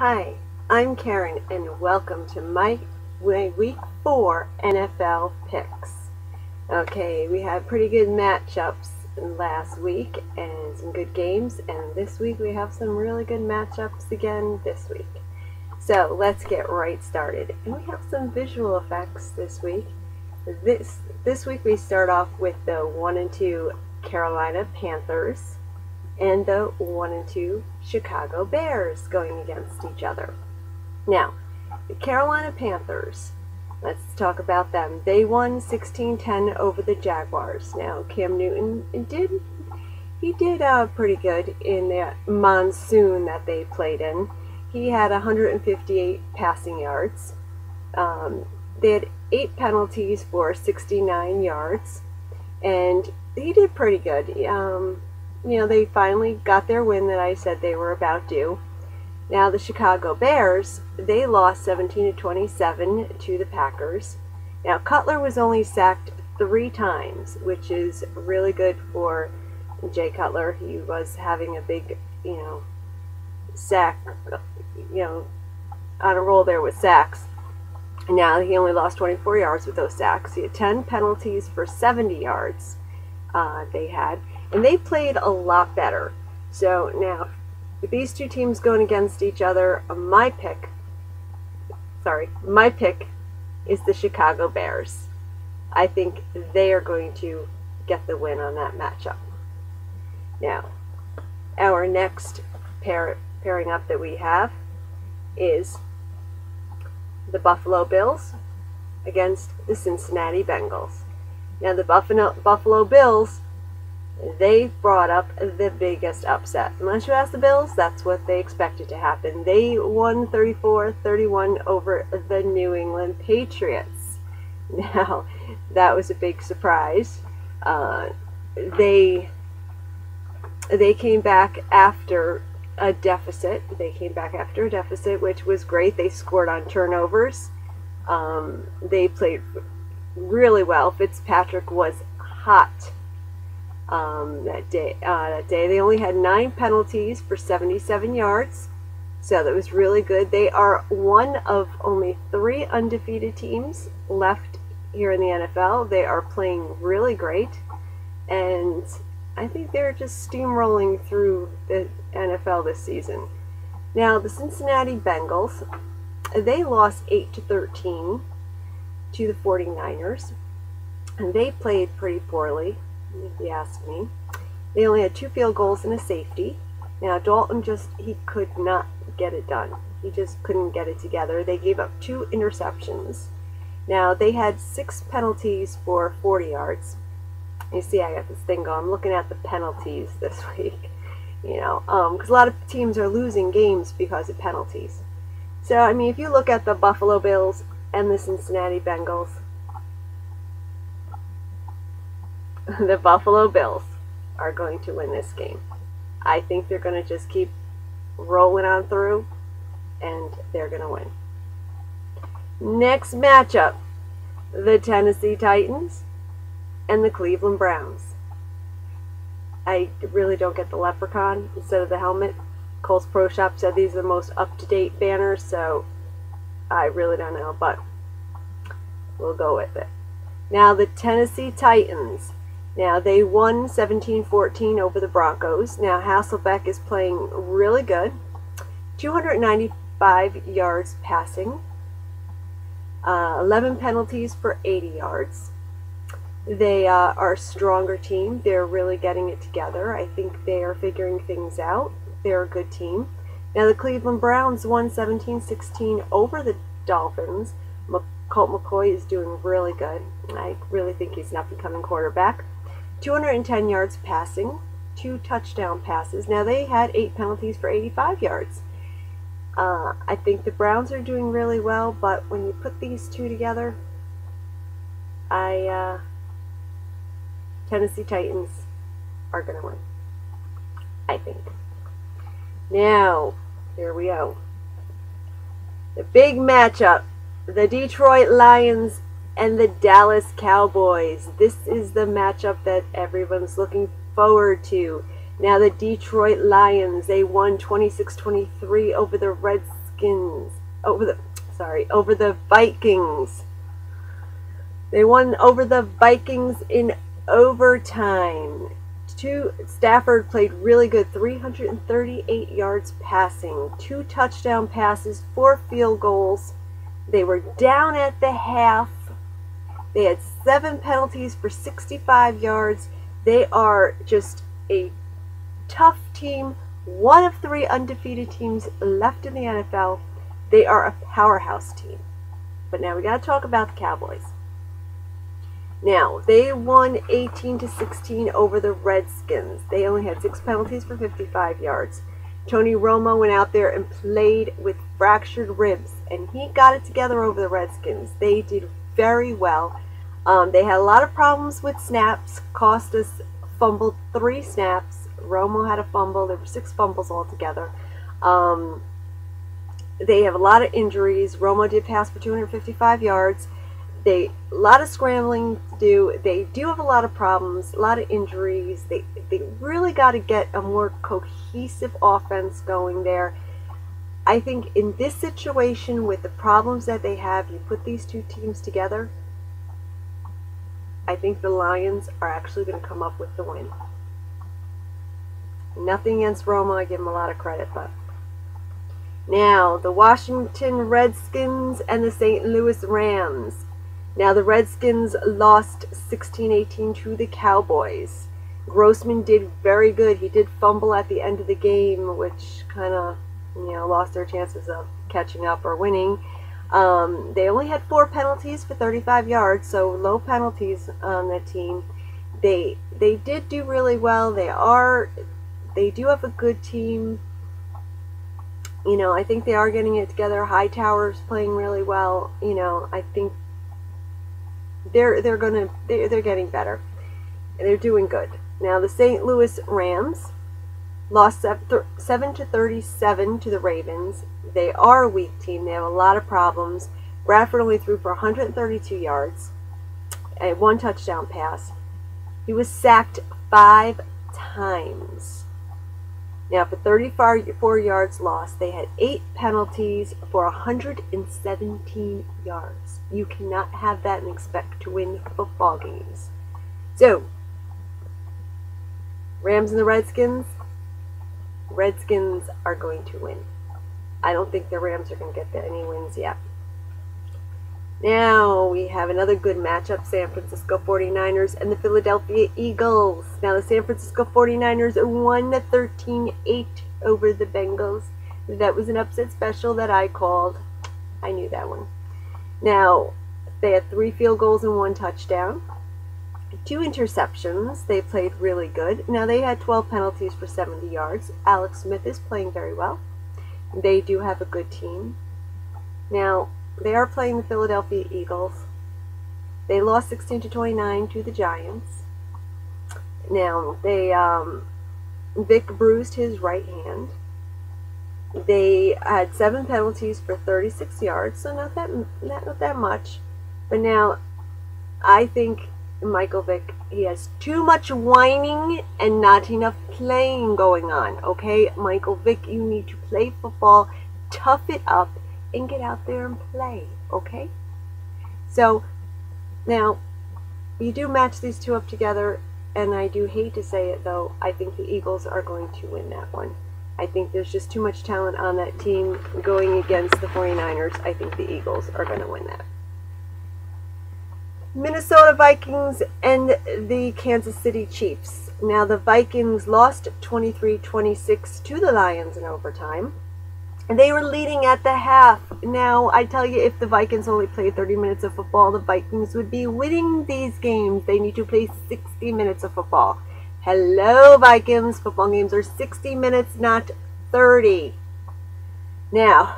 Hi, I'm Karen and welcome to my Week 4 NFL picks. Okay, we had pretty good matchups last week and some good games, and this week we have some really good matchups again this week. So let's get right started. And we have some visual effects this week. This week we start off with the 1-2 Carolina Panthers and the 1-2 Chicago Bears going against each other. Now, the Carolina Panthers, let's talk about them. They won 16-10 over the Jaguars. Now, Cam Newton did pretty good in that monsoon that they played in. He had 158 passing yards. They had 8 penalties for 69 yards, and he did pretty good. They finally got their win that I said they were about due. Now the Chicago Bears, they lost 17-27 to the Packers. Now Cutler was only sacked 3 times, which is really good for Jay Cutler. He was having a big, sack, on a roll there with sacks. Now he only lost 24 yards with those sacks. He had 10 penalties for 70 yards they had. And they played a lot better. So now, with these two teams going against each other, my pick is the Chicago Bears. I think they are going to get the win on that matchup. Now, our next pairing up that we have is the Buffalo Bills against the Cincinnati Bengals. Now, the Buffalo Bills, they brought up the biggest upset. Unless you ask the Bills, that's what they expected to happen. They won 34-31 over the New England Patriots. Now, that was a big surprise. They came back after a deficit. Which was great. They scored on turnovers. They played really well. Fitzpatrick was hot. That day they only had 9 penalties for 77 yards, so that was really good. They are one of only 3 undefeated teams left here in the NFL. They are playing really great, and I think they're just steamrolling through the NFL this season. Now the Cincinnati Bengals, they lost 8-13 to the 49ers, and they played pretty poorly, if you ask me. They only had 2 field goals and a safety. Now Dalton he could not get it done. He just couldn't get it together. They gave up 2 interceptions. Now they had 6 penalties for 40 yards. You see, I got this thing going. I'm looking at the penalties this week. Because a lot of teams are losing games because of penalties. So, I mean, if you look at the Buffalo Bills and the Cincinnati Bengals, the Buffalo Bills are going to win this game. I think they're going to just keep rolling on through, and they're going to win. Next matchup, the Tennessee Titans and the Cleveland Browns. I really don't get the leprechaun instead of the helmet. Kohl's Pro Shop said these are the most up-to-date banners, so I really don't know, but we'll go with it. Now the Tennessee Titans. Now, they won 17-14 over the Broncos. Now, Hasselbeck is playing really good. 295 yards passing. 11 penalties for 80 yards. They are a stronger team. They're really getting it together. I think they are figuring things out. They're a good team. Now, the Cleveland Browns won 17-16 over the Dolphins. Colt McCoy is doing really good. I really think he's an up-and-coming quarterback. 210 yards passing, 2 touchdown passes. Now they had 8 penalties for 85 yards. I think the Browns are doing really well, but when you put these two together, Tennessee Titans are going to win, I think. Now, here we go. The big matchup, the Detroit Lions and the Dallas Cowboys. This is the matchup that everyone's looking forward to. Now the Detroit Lions, they won 26-23 over the over the Vikings. They won over the Vikings in overtime. Stafford played really good, 338 yards passing, 2 touchdown passes, 4 field goals. They were down at the half. They had 7 penalties for 65 yards. They are just a tough team, one of 3 undefeated teams left in the NFL. They are a powerhouse team. But now we got to talk about the Cowboys. Now, they won 18-16 over the Redskins. They only had 6 penalties for 55 yards. Tony Romo went out there and played with fractured ribs, and he got it together over the Redskins. They did very well. They had a lot of problems with snaps. Costas fumbled 3 snaps. Romo had a fumble. There were 6 fumbles altogether. They have a lot of injuries. Romo did pass for 255 yards. A lot of scrambling to do. They do have a lot of problems, a lot of injuries. They really got to get a more cohesive offense going there. I think in this situation, with the problems that they have, you put these 2 teams together, I think the Lions are actually going to come up with the win. Nothing against Romo, I give him a lot of credit, but now the Washington Redskins and the St. Louis Rams. Now, the Redskins lost 16-18 to the Cowboys. Grossman did very good. He did fumble at the end of the game, which kind of, lost their chances of catching up or winning. They only had 4 penalties for 35 yards, so low penalties on that team. They did do really well. They do have a good team. I think they are getting it together. Hightower's playing really well. I think they're getting better. They're doing good. Now the St. Louis Rams lost 7-37 to the Ravens. They are a weak team. They have a lot of problems. Bradford only threw for 132 yards and 1 touchdown pass. He was sacked 5 times. Now for 34 yards lost, they had 8 penalties for 117 yards. You cannot have that and expect to win football games. So, Rams and the Redskins. Redskins are going to win. I don't think the Rams are going to get any wins yet. Now we have another good matchup, San Francisco 49ers and the Philadelphia Eagles. Now the San Francisco 49ers won 13-8 over the Bengals. That was an upset special that I called. I knew that one. Now, they had 3 field goals and 1 touchdown. 2 interceptions. They played really good. Now they had 12 penalties for 70 yards. Alex Smith is playing very well. They do have a good team. Now, they are playing the Philadelphia Eagles. They lost 16-29 to the Giants. Now, Vic bruised his right hand. They had 7 penalties for 36 yards, so not that much. But now, I think Michael Vick, he has too much whining and not enough playing going on. Okay, Michael Vick, you need to play football, tough it up, and get out there and play, okay? So, now, you do match these 2 up together, and I do hate to say it, though, I think the Eagles are going to win that one. I think there's just too much talent on that team going against the 49ers. I think the Eagles are going to win that. Minnesota Vikings and the Kansas City Chiefs. Now, the Vikings lost 23-26 to the Lions in overtime. And they were leading at the half. Now, I tell you, if the Vikings only played 30 minutes of football, the Vikings would be winning these games. They need to play 60 minutes of football. Hello, Vikings. Football games are 60 minutes, not 30. Now,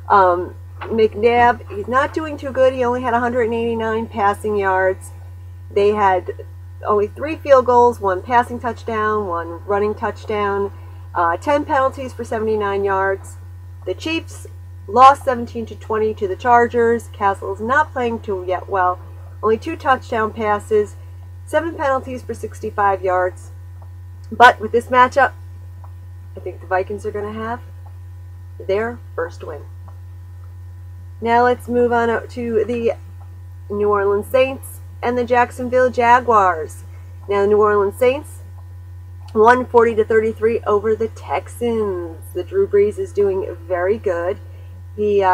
McNabb, he's not doing too good. He only had 189 passing yards. They had only 3 field goals, 1 passing touchdown, 1 running touchdown. 10 penalties for 79 yards. The Chiefs lost 17-20 to the Chargers. Castle's not playing too yet well. Only 2 touchdown passes, 7 penalties for 65 yards. But with this matchup, I think the Vikings are going to have their first win. Now let's move on to the New Orleans Saints and the Jacksonville Jaguars. Now the New Orleans Saints won 40-33 over the Texans. The Drew Brees is doing very good. He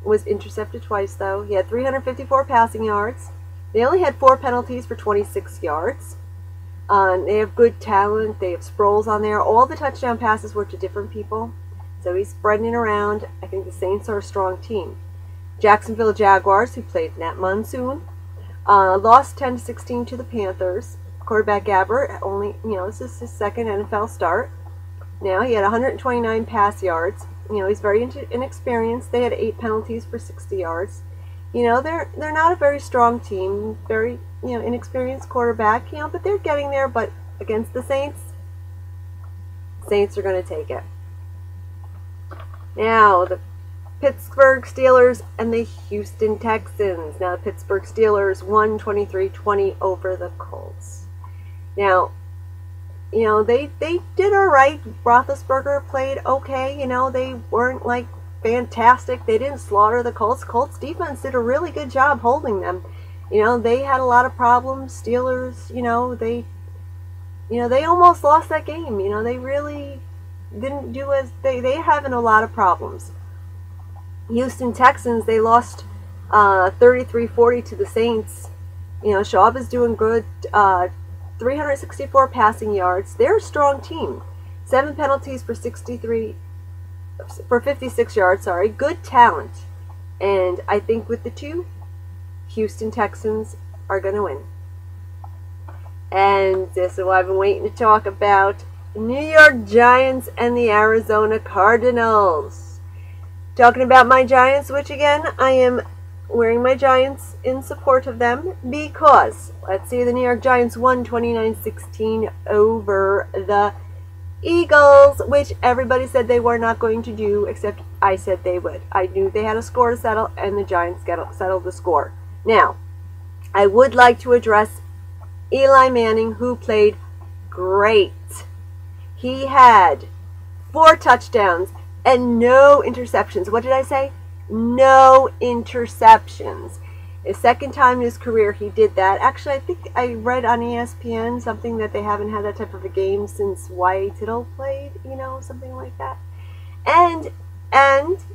was intercepted twice, though. He had 354 passing yards. They only had 4 penalties for 26 yards. They have good talent. They have Sproles on there. All the touchdown passes were to different people. So he's spreading it around. I think the Saints are a strong team. Jacksonville Jaguars, who played Nat Monsoon, lost 10-16 to the Panthers. Quarterback Gabbert, only, this is his second NFL start. Now he had 129 pass yards. He's very inexperienced. They had 8 penalties for 60 yards. They're not a very strong team. Very, inexperienced quarterback, but they're getting there. But against the Saints are going to take it. Now, the Pittsburgh Steelers and the Houston Texans. Now, the Pittsburgh Steelers won 23-20 over the Colts. Now, they did all right. Roethlisberger played okay. They weren't, like, fantastic. They didn't slaughter the Colts. Colts defense did a really good job holding them. They had a lot of problems. Steelers, they almost lost that game. They really didn't do as they having a lot of problems. Houston Texans, they lost 33-40 to the Saints. Schaub is doing good. 364 passing yards. They're a strong team. 7 penalties for 56 yards. Sorry, good talent. And I think with the two, Houston Texans are going to win. And this is what I've been waiting to talk about: New York Giants and the Arizona Cardinals. Talking about my Giants, which again, I am wearing my Giants in support of them because, let's see, the New York Giants won 29-16 over the Eagles, which everybody said they were not going to do, except I said they would. I knew they had a score to settle, and the Giants settled the score. Now, I would like to address Eli Manning, who played great. He had 4 touchdowns and no interceptions. What did I say? No interceptions. The second time in his career he did that. Actually, I think I read on ESPN something that they haven't had that type of a game since Y.A. Tittle played, something like that. And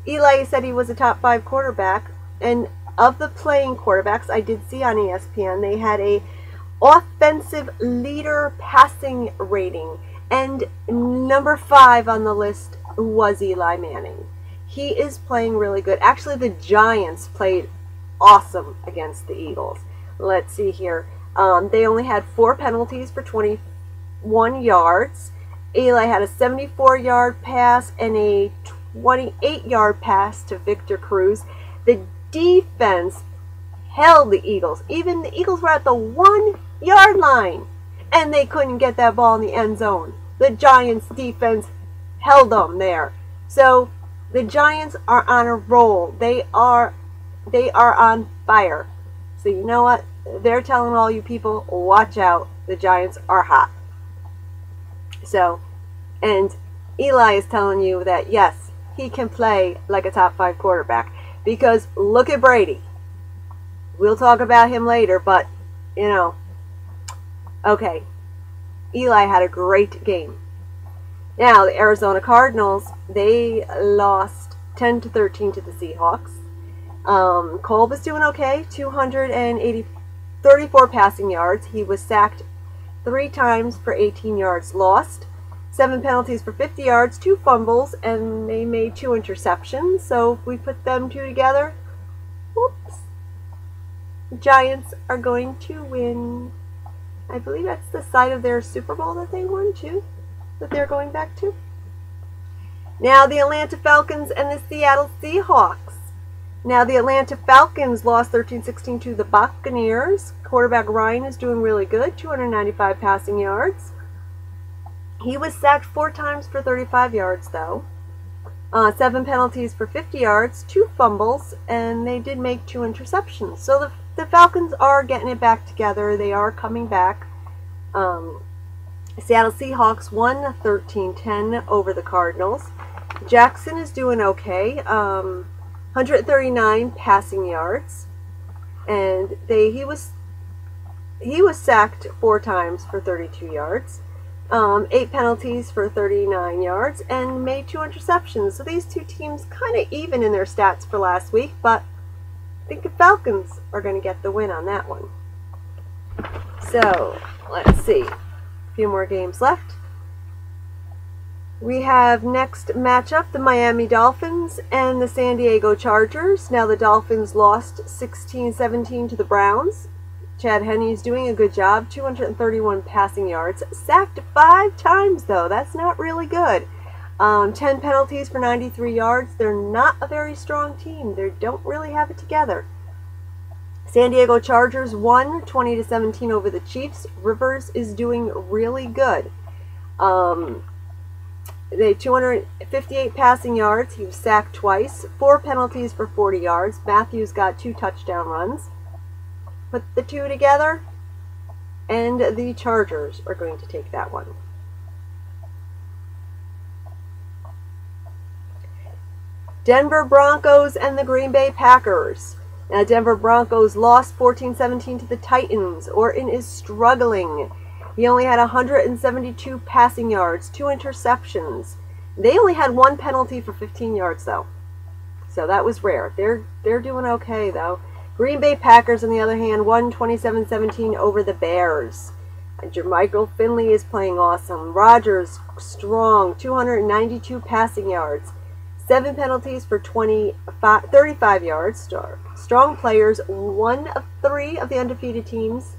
Eli said he was a top 5 quarterback. And of the playing quarterbacks I did see on ESPN, they had a offensive leader passing rating. And number 5 on the list was Eli Manning. He is playing really good. Actually, the Giants played awesome against the Eagles. Let's see here. They only had 4 penalties for 21 yards. Eli had a 74-yard pass and a 28-yard pass to Victor Cruz. The defense held the Eagles. Even the Eagles were at the 1-yard line, and they couldn't get that ball in the end zone. The Giants' defense held them there. So the Giants are on a roll. They are on fire. So you know what? They're telling all you people, watch out. The Giants are hot. So, and Eli is telling you that, yes, he can play like a top 5 quarterback. Because look at Brady. We'll talk about him later, but, okay. Eli had a great game. Now, the Arizona Cardinals, they lost 10-13 to the Seahawks. Cole was doing okay, 34 passing yards. He was sacked 3 times for 18 yards lost. 7 penalties for 50 yards, 2 fumbles, and they made 2 interceptions. So if we put them 2 together, whoops, the Giants are going to win. I believe that's the side of their Super Bowl that they won too, that they're going back to. Now the Atlanta Falcons and the Seattle Seahawks. Now the Atlanta Falcons lost 13-16 to the Buccaneers. Quarterback Ryan is doing really good, 295 passing yards. He was sacked 4 times for 35 yards though. 7 penalties for 50 yards, 2 fumbles, and they did make 2 interceptions. So the Falcons are getting it back together. They are coming back. Seattle Seahawks won 13-10 over the Cardinals. Jackson is doing okay. 139 passing yards, and he was sacked 4 times for 32 yards. 8 penalties for 39 yards, and made 2 interceptions. So these two teams kind of even in their stats for last week, but I think the Falcons are going to get the win on that one. So let's see. A few more games left. We have next matchup the Miami Dolphins and the San Diego Chargers. Now the Dolphins lost 16-17 to the Browns. Chad Henne is doing a good job. 231 passing yards. Sacked 5 times, though. That's not really good. 10 penalties for 93 yards. They're not a very strong team. They don't really have it together. San Diego Chargers won 20-17 over the Chiefs. Rivers is doing really good. They had 258 passing yards. He was sacked twice. 4 penalties for 40 yards. Matthews got 2 touchdown runs. Put the two together, and the Chargers are going to take that one. Denver Broncos and the Green Bay Packers. Now, Denver Broncos lost 14-17 to the Titans. Orton is struggling. He only had 172 passing yards, 2 interceptions. They only had 1 penalty for 15 yards, though. So that was rare. They're doing okay, though. Green Bay Packers, on the other hand, won 27-17 over the Bears. And Jermichael Finley is playing awesome. Rodgers, strong, 292 passing yards. 7 penalties for 35 yards. Strong players, 1 of 3 of the undefeated teams.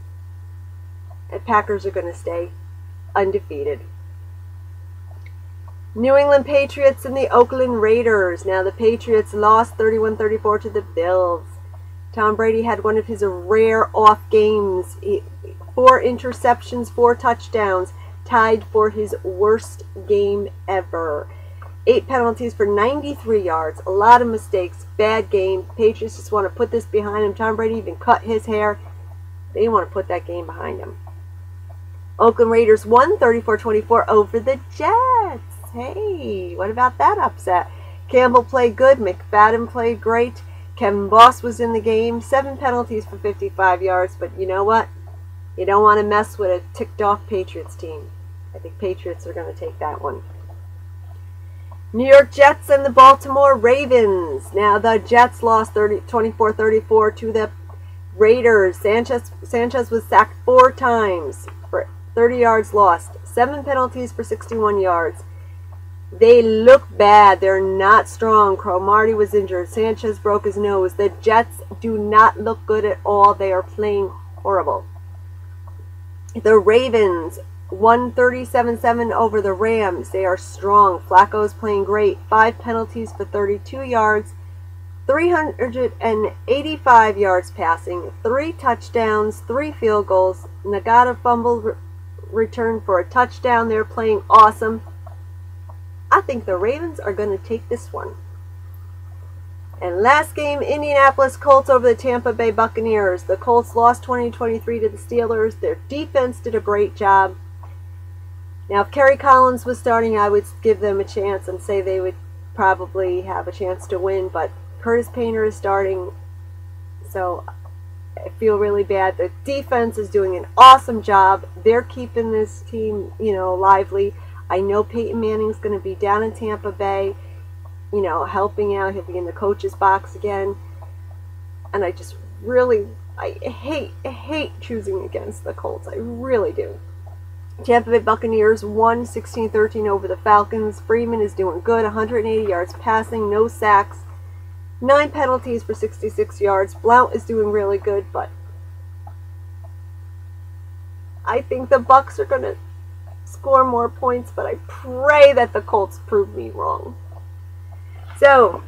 And Packers are going to stay undefeated. New England Patriots and the Oakland Raiders. Now the Patriots lost 31-34 to the Bills. Tom Brady had one of his rare off games. 4 interceptions, 4 touchdowns, tied for his worst game ever. 8 penalties for 93 yards, a lot of mistakes, bad game. Patriots just want to put this behind him. Tom Brady even cut his hair. They want to put that game behind him. Oakland Raiders won 34-24 over the Jets. Hey, what about that upset? Campbell played good. McFadden played great. Kevin Boss was in the game. 7 penalties for 55 yards. But you know what? You don't want to mess with a ticked-off Patriots team. I think Patriots are going to take that one. New York Jets and the Baltimore Ravens. Now the Jets lost 24-34 to the Raiders. Sanchez was sacked 4 times for 30 yards lost. 7 penalties for 61 yards. They look bad. They're not strong. Cromartie was injured. Sanchez broke his nose. The Jets do not look good at all. They are playing horrible. The Ravens won 37-7 over the Rams. They are strong. Flacco's playing great. 5 penalties for 32 yards. 385 yards passing. 3 touchdowns. 3 field goals. Nagata fumble return for a touchdown. They're playing awesome. I think the Ravens are going to take this one. And last game, Indianapolis Colts over the Tampa Bay Buccaneers. The Colts lost 20-23 to the Steelers. Their defense did a great job. Now, if Kerry Collins was starting, I would give them a chance and say they would probably have a chance to win. But Curtis Painter is starting, so I feel really bad. The defense is doing an awesome job. They're keeping this team, lively. I know Peyton Manning's going to be down in Tampa Bay, helping out. He'll be in the coach's box again. And I just really, I hate choosing against the Colts. I really do. Tampa Bay Buccaneers won 16-13 over the Falcons. Freeman is doing good. 180 yards passing, no sacks. 9 penalties for 66 yards. Blount is doing really good, but I think the Bucs are going to score more points, but I pray that the Colts prove me wrong. So,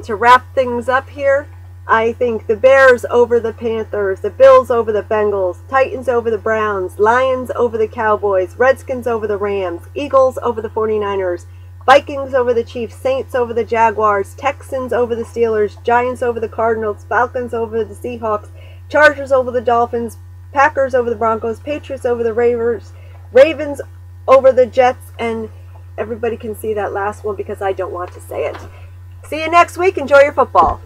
to wrap things up here, I think the Bears over the Panthers, the Bills over the Bengals, Titans over the Browns, Lions over the Cowboys, Redskins over the Rams, Eagles over the 49ers, Vikings over the Chiefs, Saints over the Jaguars, Texans over the Steelers, Giants over the Cardinals, Falcons over the Seahawks, Chargers over the Dolphins, Packers over the Broncos, Patriots over the Ravens over the Jets, and everybody can see that last one because I don't want to say it. See you next week. Enjoy your football.